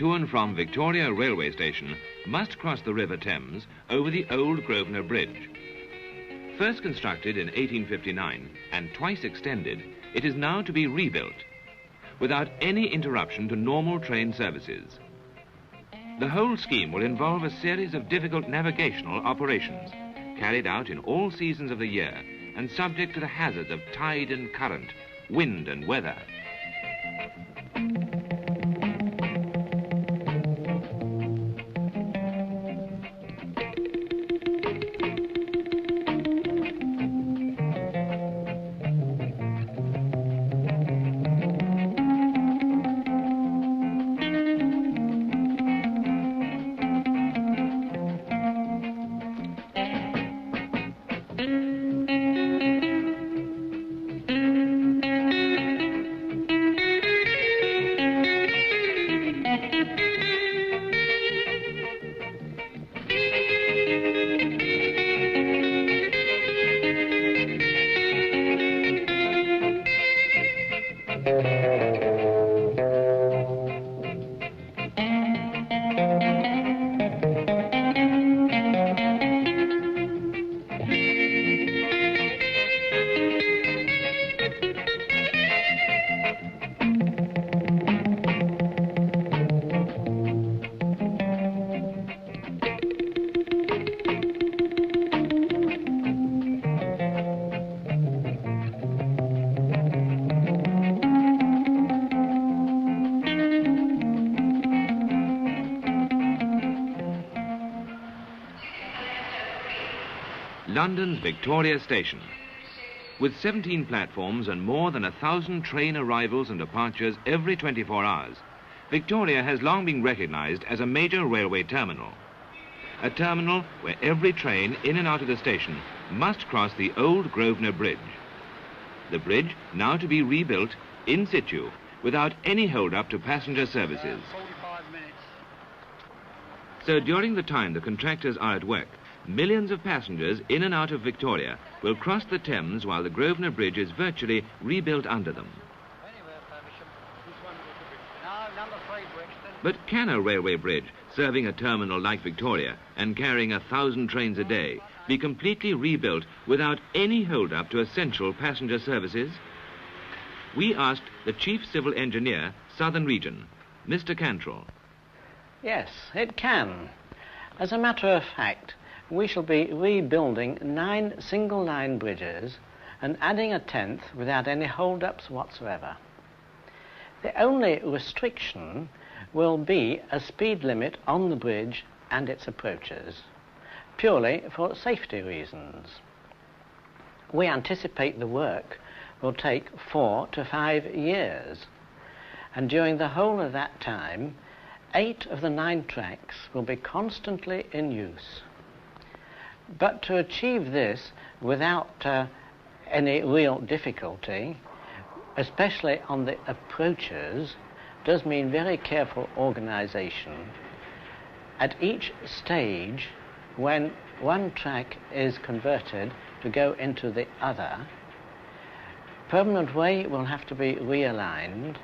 to and from Victoria Railway Station must cross the River Thames over the old Grosvenor Bridge. First constructed in 1859 and twice extended, it is now to be rebuilt without any interruption to normal train services. The whole scheme will involve a series of difficult navigational operations carried out in all seasons of the year and subject to the hazards of tide and current, wind and weather. London's Victoria Station. With 17 platforms and more than 1,000 train arrivals and departures every 24 hours, Victoria has long been recognised as a major railway terminal. A terminal where every train in and out of the station must cross the old Grosvenor Bridge. The bridge now to be rebuilt in situ without any hold-up to passenger services. 45 minutes. So during the time the contractors are at work, millions of passengers in and out of Victoria will cross the Thames while the Grosvenor Bridge is virtually rebuilt under them. But can a railway bridge serving a terminal like Victoria and carrying 1,000 trains a day be completely rebuilt without any hold-up to essential passenger services? We asked the Chief Civil Engineer, Southern Region, Mr. Cantrell. Yes, it can. As a matter of fact, we shall be rebuilding 9 single-line bridges and adding a 10th without any hold-ups whatsoever. The only restriction will be a speed limit on the bridge and its approaches, purely for safety reasons. We anticipate the work will take 4 to 5 years, and during the whole of that time, 8 of the 9 tracks will be constantly in use. But to achieve this without any real difficulty, especially on the approaches, does mean very careful organisation. At each stage, when one track is converted to go into the other, permanent way will have to be realigned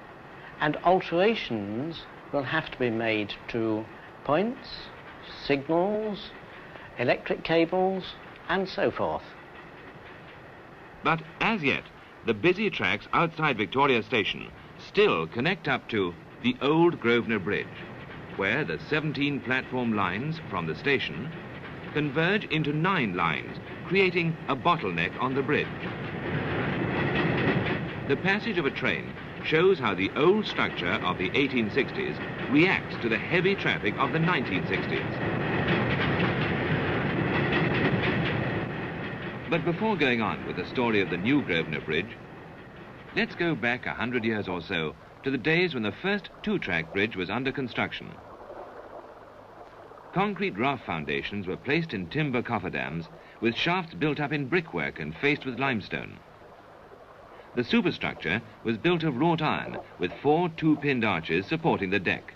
and alterations will have to be made to points, signals, electric cables and so forth. But as yet, the busy tracks outside Victoria Station still connect up to the old Grosvenor Bridge, where the 17 platform lines from the station converge into 9 lines, creating a bottleneck on the bridge. The passage of a train shows how the old structure of the 1860s reacts to the heavy traffic of the 1960s. But before going on with the story of the new Grosvenor Bridge, let's go back 100 years or so to the days when the first 2-track bridge was under construction. Concrete raft foundations were placed in timber cofferdams with shafts built up in brickwork and faced with limestone. The superstructure was built of wrought iron with 4 2-pinned arches supporting the deck.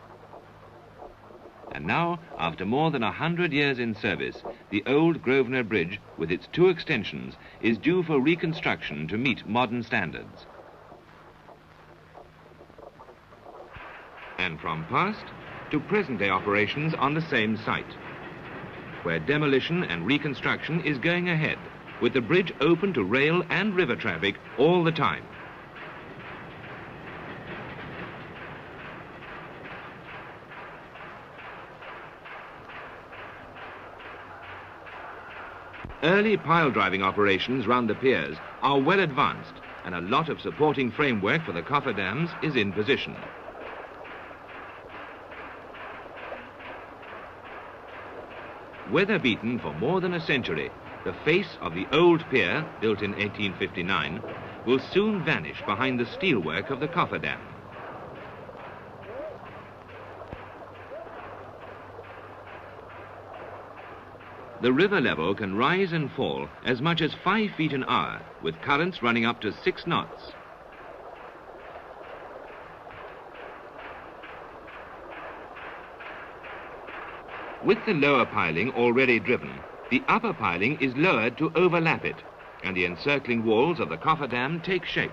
And now, after more than 100 years in service, the old Grosvenor Bridge, with its 2 extensions, is due for reconstruction to meet modern standards. And from past to present-day operations on the same site, where demolition and reconstruction is going ahead, with the bridge open to rail and river traffic all the time. Early pile driving operations round the piers are well advanced, and a lot of supporting framework for the cofferdams is in position. Weather-beaten for more than a century, the face of the old pier, built in 1859, will soon vanish behind the steelwork of the cofferdam. The river level can rise and fall as much as 5 feet an hour, with currents running up to 6 knots. With the lower piling already driven, the upper piling is lowered to overlap it, and the encircling walls of the cofferdam take shape.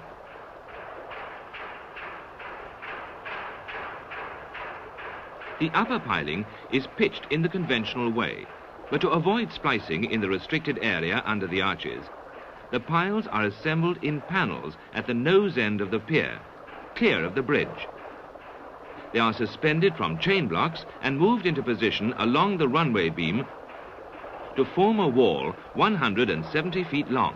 The upper piling is pitched in the conventional way, but to avoid splicing in the restricted area under the arches, the piles are assembled in panels at the nose end of the pier, clear of the bridge. They are suspended from chain blocks and moved into position along the runway beam to form a wall 170 feet long.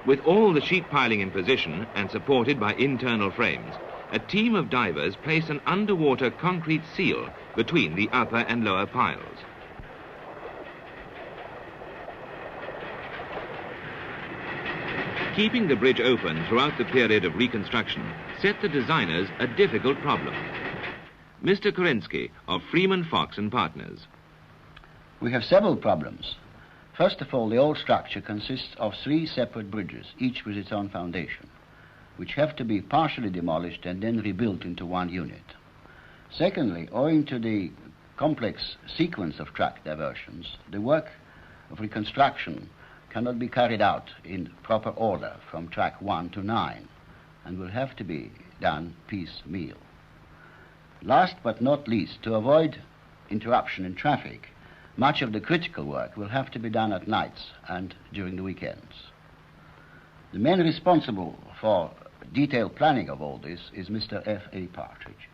With all the sheet piling in position and supported by internal frames, a team of divers place an underwater concrete seal between the upper and lower piles. Keeping the bridge open throughout the period of reconstruction set the designers a difficult problem. Mr. Kerensky of Freeman Fox and Partners. We have several problems. First of all, the old structure consists of 3 separate bridges, each with its own foundation, which have to be partially demolished and then rebuilt into one unit. Secondly, owing to the complex sequence of track diversions, the work of reconstruction cannot be carried out in proper order from track 1 to 9 and will have to be done piecemeal. Last but not least, to avoid interruption in traffic, much of the critical work will have to be done at nights and during the weekends. The man responsible for detailed planning of all this is Mr. F.A. Partridge.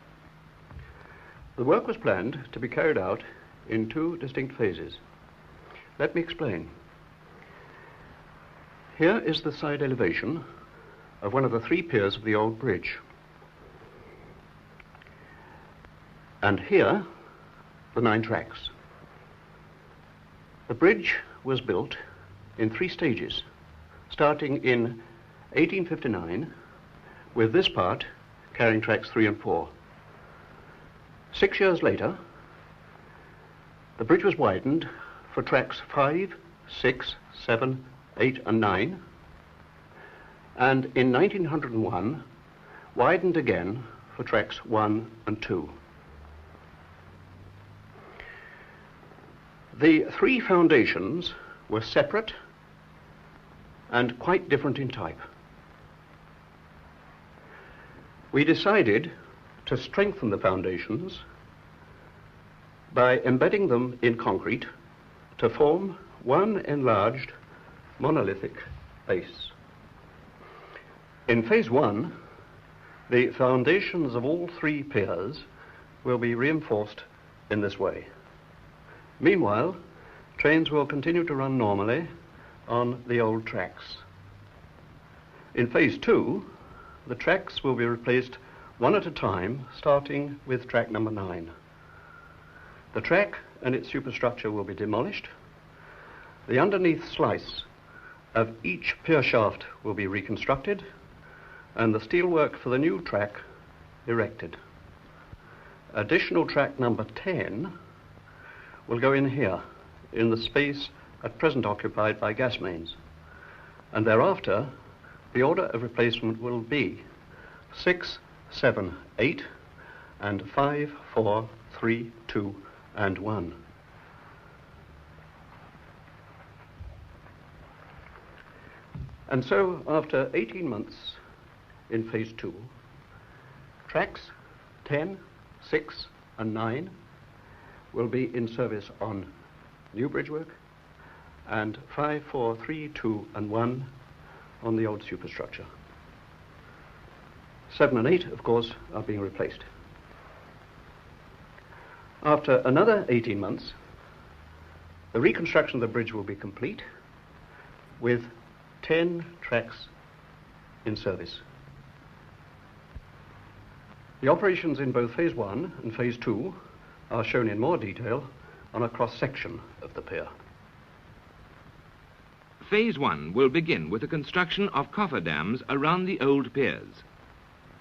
The work was planned to be carried out in 2 distinct phases. Let me explain. Here is the side elevation of one of the 3 piers of the old bridge. And here, the 9 tracks. The bridge was built in 3 stages, starting in 1859, with this part carrying tracks 3 and 4. 6 years later, the bridge was widened for tracks 5, 6, 7, 8 and 9, and in 1901 widened again for tracks 1 and 2. The 3 foundations were separate and quite different in type. We decided to strengthen the foundations by embedding them in concrete to form one enlarged monolithic base. In phase 1, the foundations of all 3 piers will be reinforced in this way. Meanwhile, trains will continue to run normally on the old tracks. In phase 2, the tracks will be replaced one at a time, starting with track number 9. The track and its superstructure will be demolished. The underneath slice of each pier shaft will be reconstructed, and the steelwork for the new track erected. Additional track number 10 will go in here, in the space at present occupied by gas mains. And thereafter, the order of replacement will be 6, 7, 8, and 5, 4, 3, 2, and 1. And so, after 18 months in phase 2. Tracks 10, 6 and 9 will be in service on new bridge work, and 5, 4, 3, 2 and 1 on the old superstructure. 7 and 8, of course, are being replaced. After another 18 months, the reconstruction of the bridge will be complete with 10 tracks in service. The operations in both phase 1 and phase 2 are shown in more detail on a cross-section of the pier. Phase 1 will begin with the construction of cofferdams around the old piers.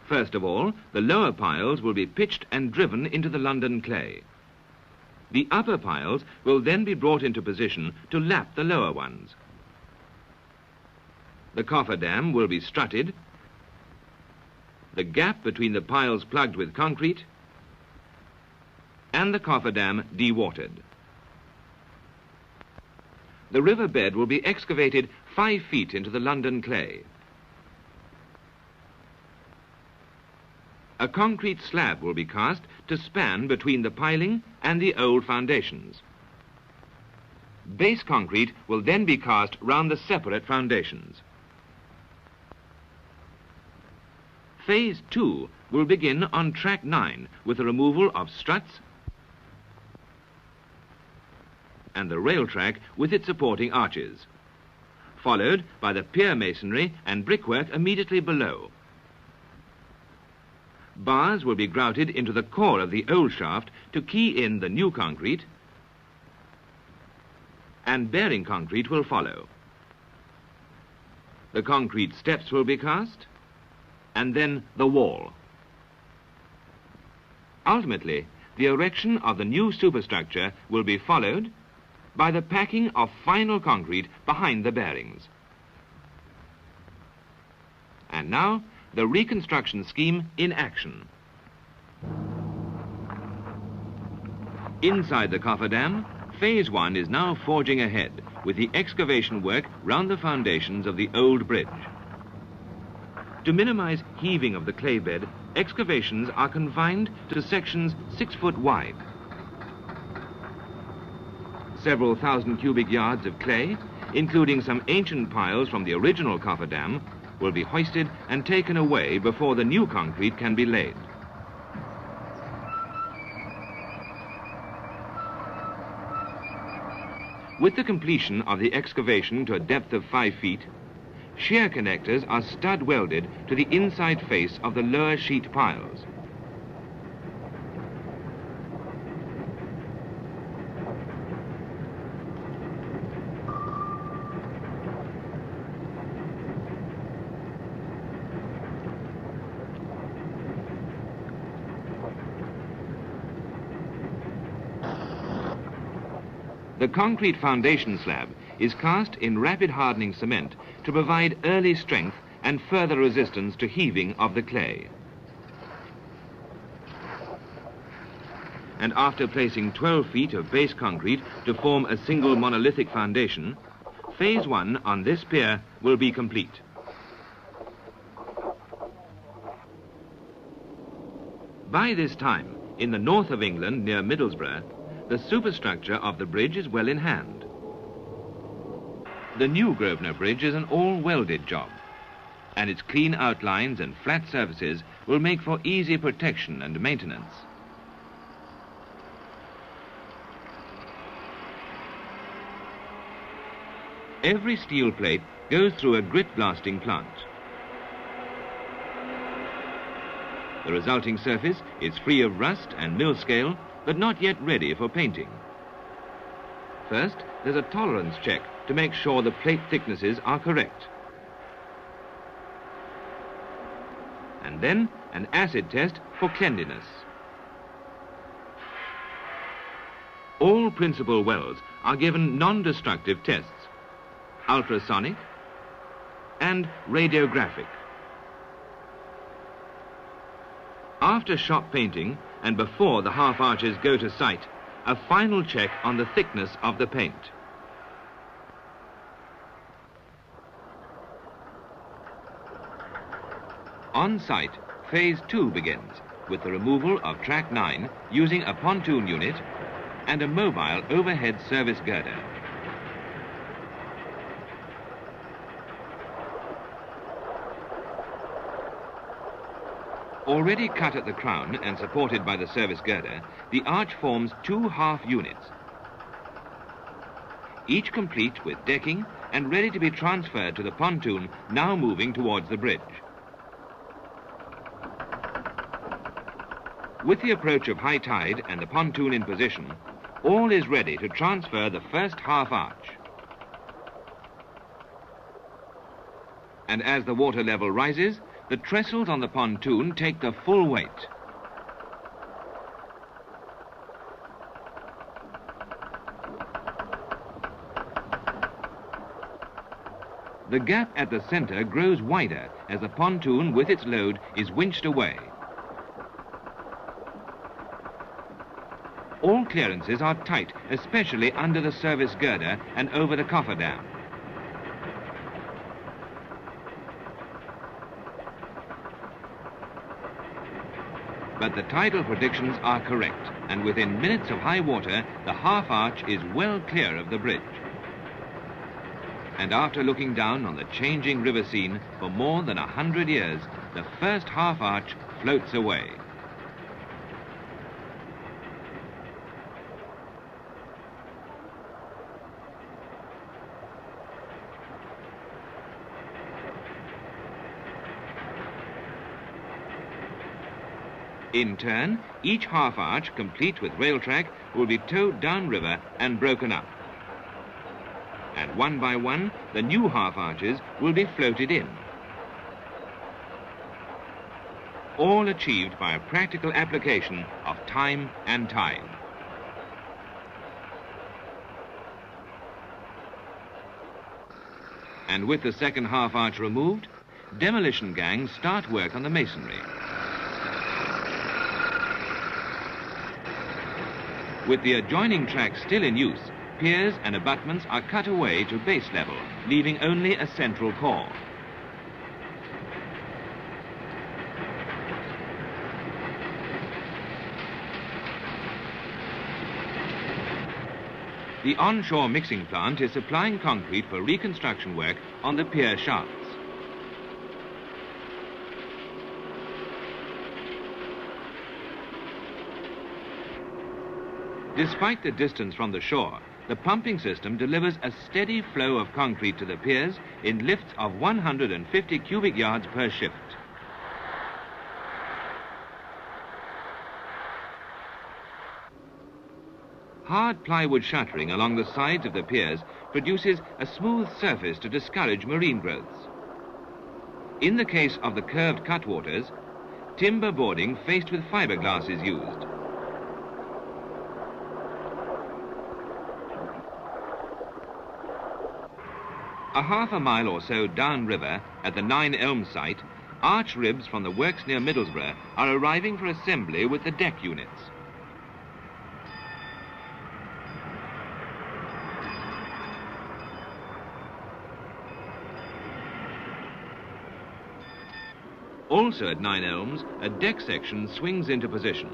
First of all, the lower piles will be pitched and driven into the London clay. The upper piles will then be brought into position to lap the lower ones. The cofferdam will be strutted, the gap between the piles plugged with concrete, and the cofferdam dewatered. The riverbed will be excavated 5 feet into the London clay. A concrete slab will be cast to span between the piling and the old foundations. Base concrete will then be cast round the separate foundations. Phase 2 will begin on track 9 with the removal of struts and the rail track with its supporting arches, followed by the pier masonry and brickwork immediately below. Bars will be grouted into the core of the old shaft to key in the new concrete, and bearing concrete will follow. The concrete steps will be cast, and then the wall. Ultimately, the erection of the new superstructure will be followed by the packing of final concrete behind the bearings. And now, the reconstruction scheme in action. Inside the cofferdam, phase 1 is now forging ahead with the excavation work round the foundations of the old bridge. To minimize heaving of the clay bed, excavations are confined to sections 6 foot wide. Several thousand cubic yards of clay, including some ancient piles from the original cofferdam, will be hoisted and taken away before the new concrete can be laid. With the completion of the excavation to a depth of 5 feet, shear connectors are stud welded to the inside face of the lower sheet piles. The concrete foundation slab is cast in rapid hardening cement to provide early strength and further resistance to heaving of the clay. And after placing 12 feet of base concrete to form a single monolithic foundation, phase 1 on this pier will be complete. By this time, in the north of England near Middlesbrough, the superstructure of the bridge is well in hand. The new Grosvenor Bridge is an all-welded job, and its clean outlines and flat surfaces will make for easy protection and maintenance. Every steel plate goes through a grit blasting plant. The resulting surface is free of rust and mill scale, but not yet ready for painting. First, there's a tolerance check to make sure the plate thicknesses are correct. And then an acid test for cleanliness. All principal welds are given non-destructive tests, ultrasonic and radiographic. After shop painting and before the half arches go to site, a final check on the thickness of the paint. On site, Phase 2 begins, with the removal of Track 9 using a pontoon unit and a mobile overhead service girder. Already cut at the crown and supported by the service girder, the arch forms 2 half units, each complete with decking and ready to be transferred to the pontoon now moving towards the bridge. With the approach of high tide and the pontoon in position, all is ready to transfer the first half arch. And as the water level rises, the trestles on the pontoon take the full weight. The gap at the centre grows wider as the pontoon with its load is winched away. All clearances are tight, especially under the service girder and over the cofferdam. But the tidal predictions are correct, and within minutes of high water, the half arch is well clear of the bridge. And after looking down on the changing river scene for more than 100 years, the first half arch floats away. In turn, each half arch, complete with rail track, will be towed downriver and broken up. And one by one, the new half arches will be floated in. All achieved by a practical application of time and tide. And with the second half arch removed, demolition gangs start work on the masonry. With the adjoining track still in use, piers and abutments are cut away to base level, leaving only a central core. The onshore mixing plant is supplying concrete for reconstruction work on the pier shafts. Despite the distance from the shore, the pumping system delivers a steady flow of concrete to the piers in lifts of 150 cubic yards per shift. Hard plywood shuttering along the sides of the piers produces a smooth surface to discourage marine growths. In the case of the curved cutwaters, timber boarding faced with fiberglass is used. A half a mile or so downriver at the 9 Elms site, arch ribs from the works near Middlesbrough are arriving for assembly with the deck units. Also at 9 Elms, a deck section swings into position.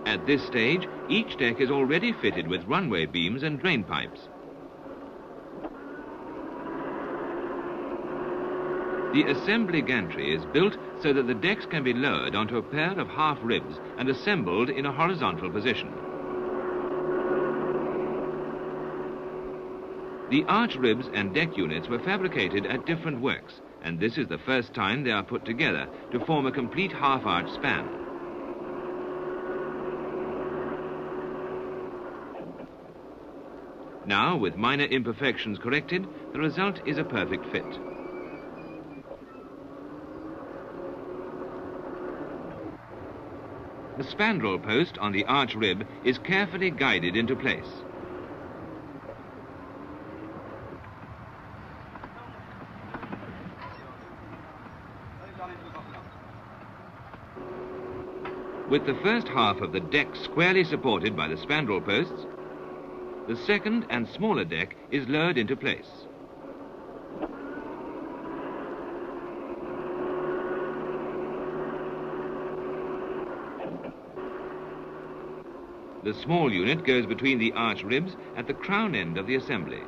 At this stage, each deck is already fitted with runway beams and drain pipes. The assembly gantry is built so that the decks can be lowered onto a pair of half ribs and assembled in a horizontal position. The arch ribs and deck units were fabricated at different works, and this is the first time they are put together to form a complete half-arch span. Now, with minor imperfections corrected, the result is a perfect fit. The spandrel post on the arch rib is carefully guided into place. With the first half of the deck squarely supported by the spandrel posts, the second and smaller deck is lowered into place. The small unit goes between the arch ribs at the crown end of the assembly.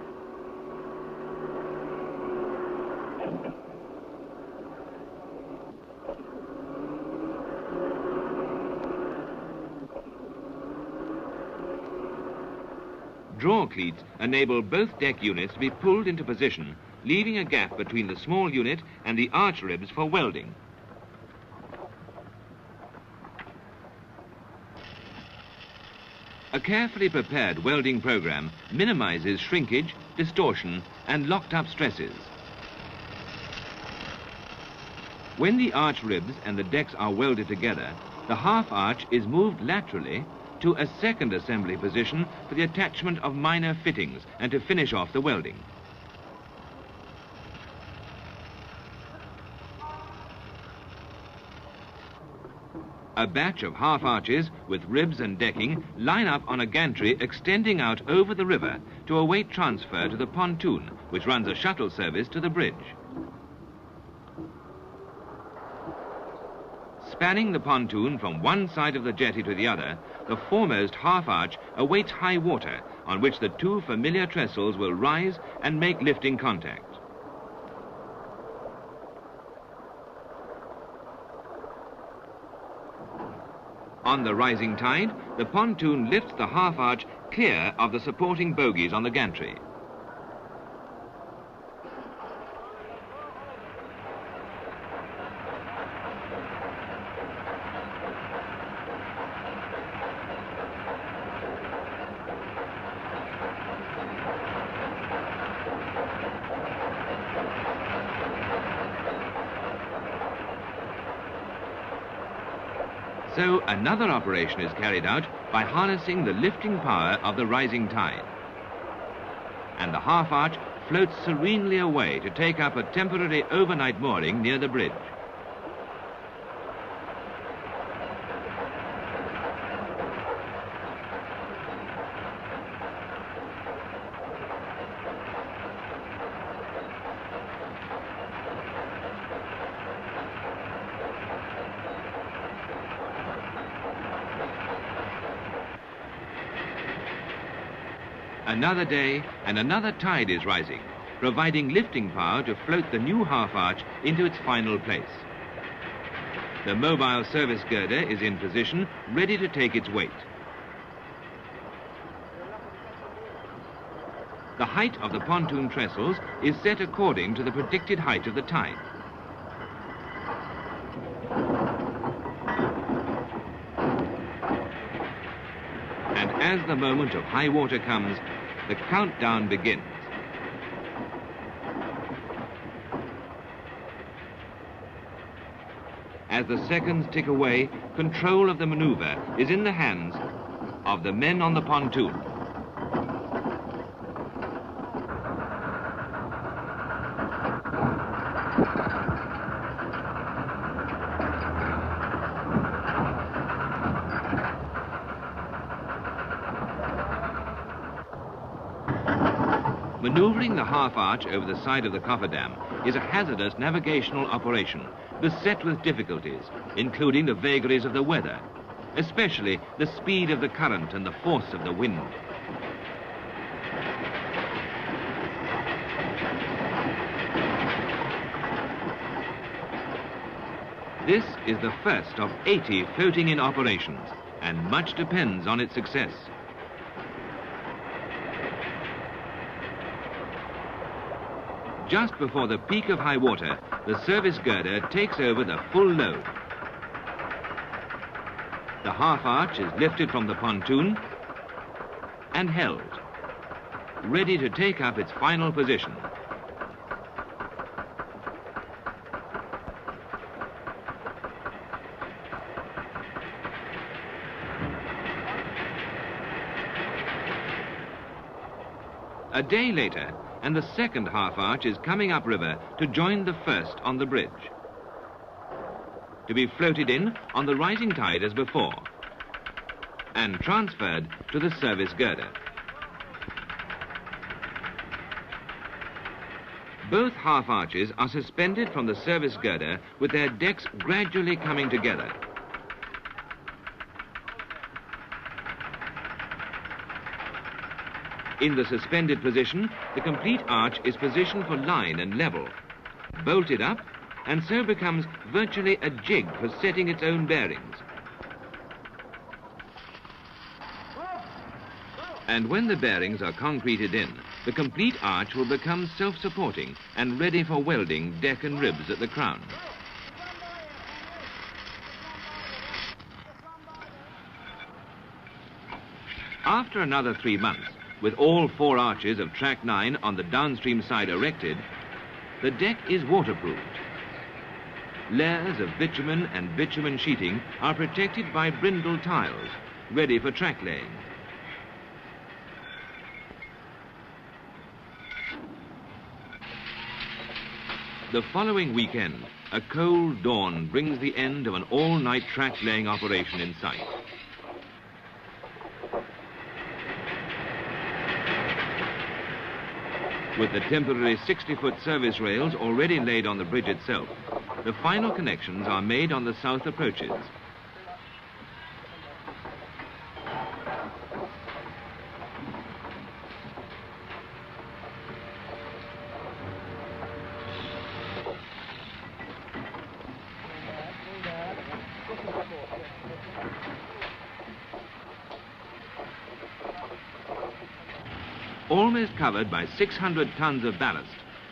Draw cleats enable both deck units to be pulled into position, leaving a gap between the small unit and the arch ribs for welding. A carefully prepared welding program minimizes shrinkage, distortion, and locked-up stresses. When the arch ribs and the decks are welded together, the half arch is moved laterally to a second assembly position for the attachment of minor fittings and to finish off the welding. A batch of half arches with ribs and decking line up on a gantry extending out over the river to await transfer to the pontoon, which runs a shuttle service to the bridge. Spanning the pontoon from one side of the jetty to the other, the foremost half arch awaits high water, on which the two familiar trestles will rise and make lifting contact. On the rising tide, the pontoon lifts the half arch clear of the supporting bogies on the gantry. So another operation is carried out by harnessing the lifting power of the rising tide. And the half arch floats serenely away to take up a temporary overnight mooring near the bridge. Another day and another tide is rising, providing lifting power to float the new half arch into its final place. The mobile service girder is in position, ready to take its weight. The height of the pontoon trestles is set according to the predicted height of the tide. And as the moment of high water comes, the countdown begins. As the seconds tick away, control of the maneuver is in the hands of the men on the pontoon. Maneuvering the half arch over the side of the cofferdam is a hazardous navigational operation, beset with difficulties, including the vagaries of the weather, especially the speed of the current and the force of the wind. This is the first of 80 floating-in operations, and much depends on its success. Just before the peak of high water, the service girder takes over the full load. The half arch is lifted from the pontoon and held, ready to take up its final position. A day later, and the second half arch is coming upriver to join the first on the bridge, to be floated in on the rising tide as before, and transferred to the service girder. Both half arches are suspended from the service girder with their decks gradually coming together. In the suspended position, the complete arch is positioned for line and level, bolted up, and so becomes virtually a jig for setting its own bearings. And when the bearings are concreted in, the complete arch will become self-supporting and ready for welding deck and ribs at the crown. After another 3 months, with all 4 arches of track 9 on the downstream side erected, the deck is waterproofed. Layers of bitumen and bitumen sheeting are protected by brindle tiles, ready for track laying. The following weekend, a cold dawn brings the end of an all-night track laying operation in sight. With the temporary 60-foot service rails already laid on the bridge itself, the final connections are made on the south approaches. Almost covered by 600 tons of ballast,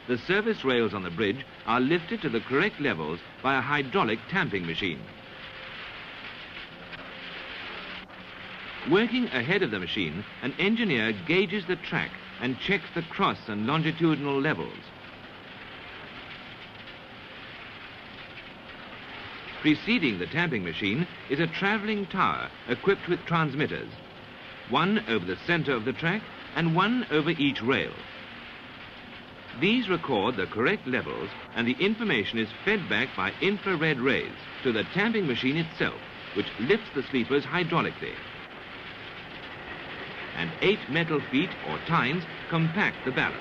the service rails on the bridge are lifted to the correct levels by a hydraulic tamping machine. Working ahead of the machine, an engineer gauges the track and checks the cross and longitudinal levels. Preceding the tamping machine is a travelling tower equipped with transmitters, one over the centre of the track and one over each rail. These record the correct levels, and the information is fed back by infrared rays to the tamping machine itself, which lifts the sleepers hydraulically. And 8 metal feet or tines compact the ballast.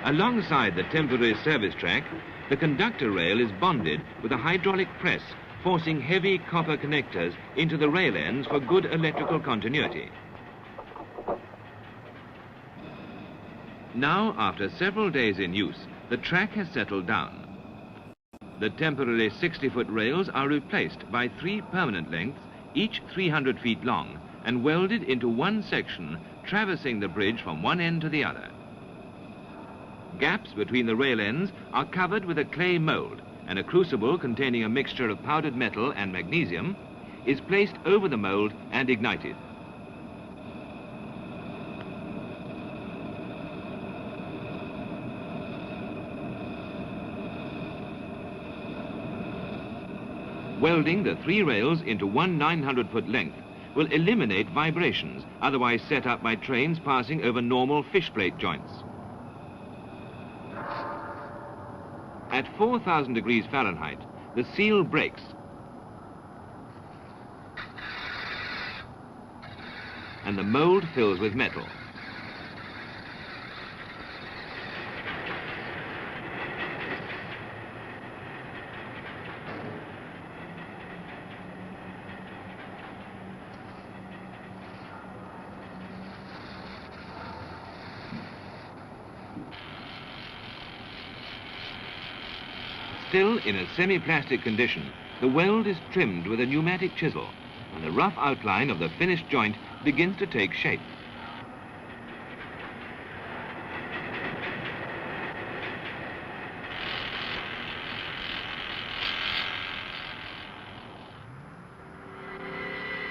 Alongside the temporary service track, the conductor rail is bonded with a hydraulic press, forcing heavy copper connectors into the rail ends for good electrical continuity. Now, after several days in use, the track has settled down. The temporary 60-foot rails are replaced by 3 permanent lengths, each 300 feet long, and welded into one section, traversing the bridge from one end to the other. Gaps between the rail ends are covered with a clay mould, and a crucible containing a mixture of powdered metal and magnesium is placed over the mould and ignited. Welding the 3 rails into one 900-foot length will eliminate vibrations otherwise set up by trains passing over normal fish plate joints. At 4,000 degrees Fahrenheit, the seal breaks. And the mould fills with metal. Still in a semi-plastic condition, the weld is trimmed with a pneumatic chisel, and the rough outline of the finished joint begins to take shape.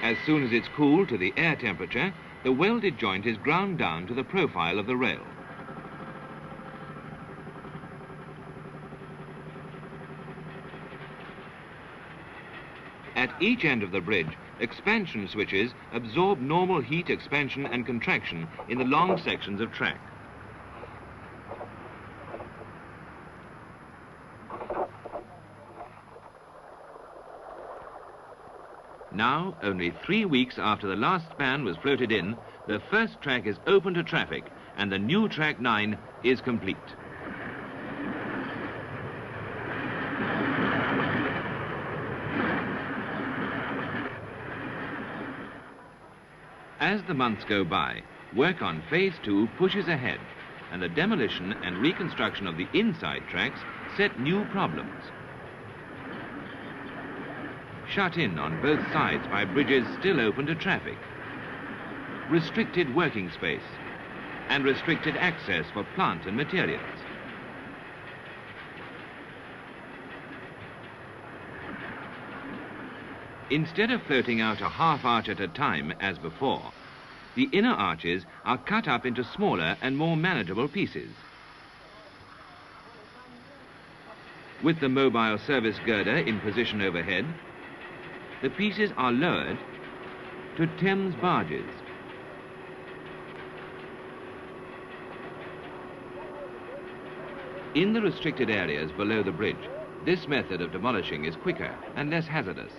As soon as it's cooled to the air temperature, the welded joint is ground down to the profile of the rail. At each end of the bridge, expansion switches absorb normal heat expansion and contraction in the long sections of track. Now, only 3 weeks after the last span was floated in, the first track is open to traffic and the new track 9 is complete. As the months go by, work on phase 2 pushes ahead, and the demolition and reconstruction of the inside tracks set new problems. Shut in on both sides by bridges still open to traffic, restricted working space, and restricted access for plant and materials. Instead of floating out a half arch at a time as before, the inner arches are cut up into smaller and more manageable pieces. With the mobile service girder in position overhead, the pieces are lowered to Thames barges. In the restricted areas below the bridge, this method of demolishing is quicker and less hazardous.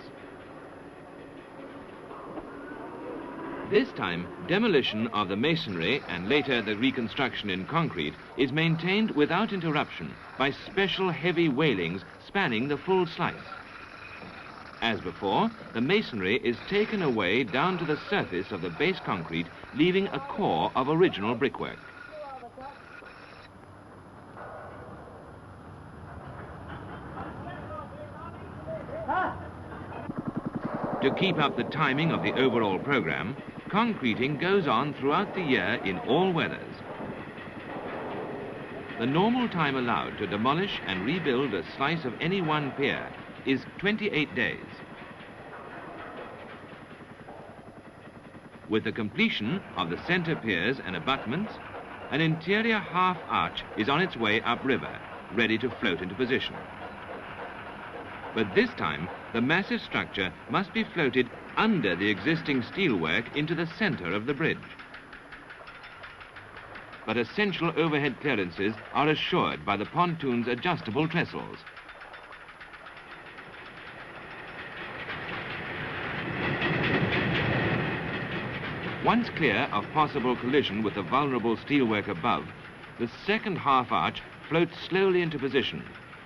This time, demolition of the masonry and later the reconstruction in concrete is maintained without interruption by special heavy wailings spanning the full slice. As before, the masonry is taken away down to the surface of the base concrete, leaving a core of original brickwork. To keep up the timing of the overall program, concreting goes on throughout the year in all weathers. The normal time allowed to demolish and rebuild a slice of any one pier is 28 days. With the completion of the centre piers and abutments, an interior half arch is on its way upriver, ready to float into position. But this time, the massive structure must be floated under the existing steelwork into the centre of the bridge. But essential overhead clearances are assured by the pontoon's adjustable trestles. Once clear of possible collision with the vulnerable steelwork above, the second half arch floats slowly into position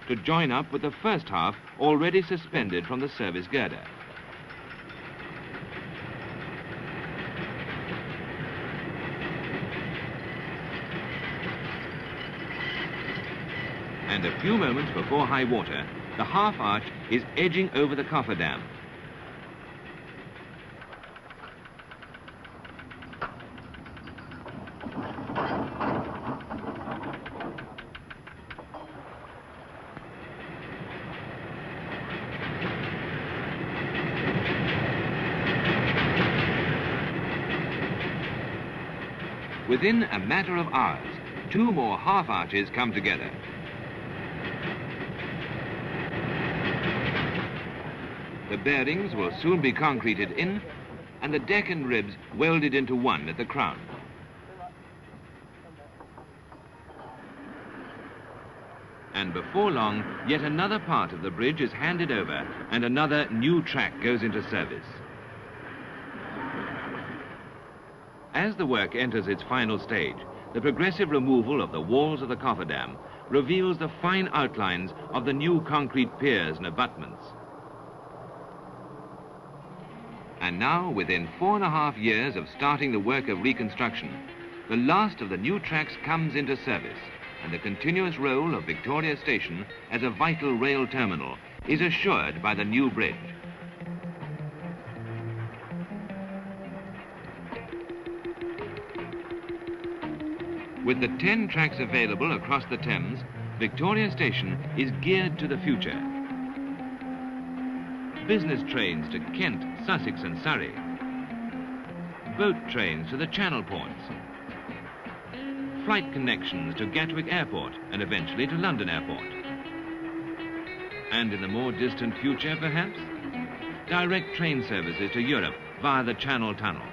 to join up with the first half already suspended from the service girder. And a few moments before high water, the half arch is edging over the cofferdam. Within a matter of hours, 2 more half arches come together. The bearings will soon be concreted in, and the deck and ribs welded into one at the crown. And before long, yet another part of the bridge is handed over, and another new track goes into service. As the work enters its final stage, the progressive removal of the walls of the cofferdam reveals the fine outlines of the new concrete piers and abutments. And now, within 4.5 years of starting the work of reconstruction, the last of the new tracks comes into service, and the continuous role of Victoria Station as a vital rail terminal is assured by the new bridge. With the 10 tracks available across the Thames, Victoria Station is geared to the future. Business trains to Kent, Sussex and Surrey. Boat trains to the Channel ports. Flight connections to Gatwick Airport and eventually to London Airport. And in the more distant future, perhaps, direct train services to Europe via the Channel Tunnel.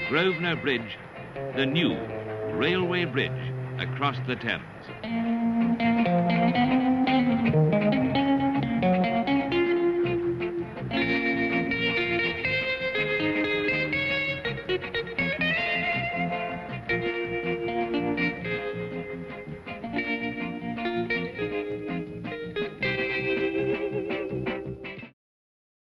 Grosvenor Bridge, the new railway bridge across the Thames.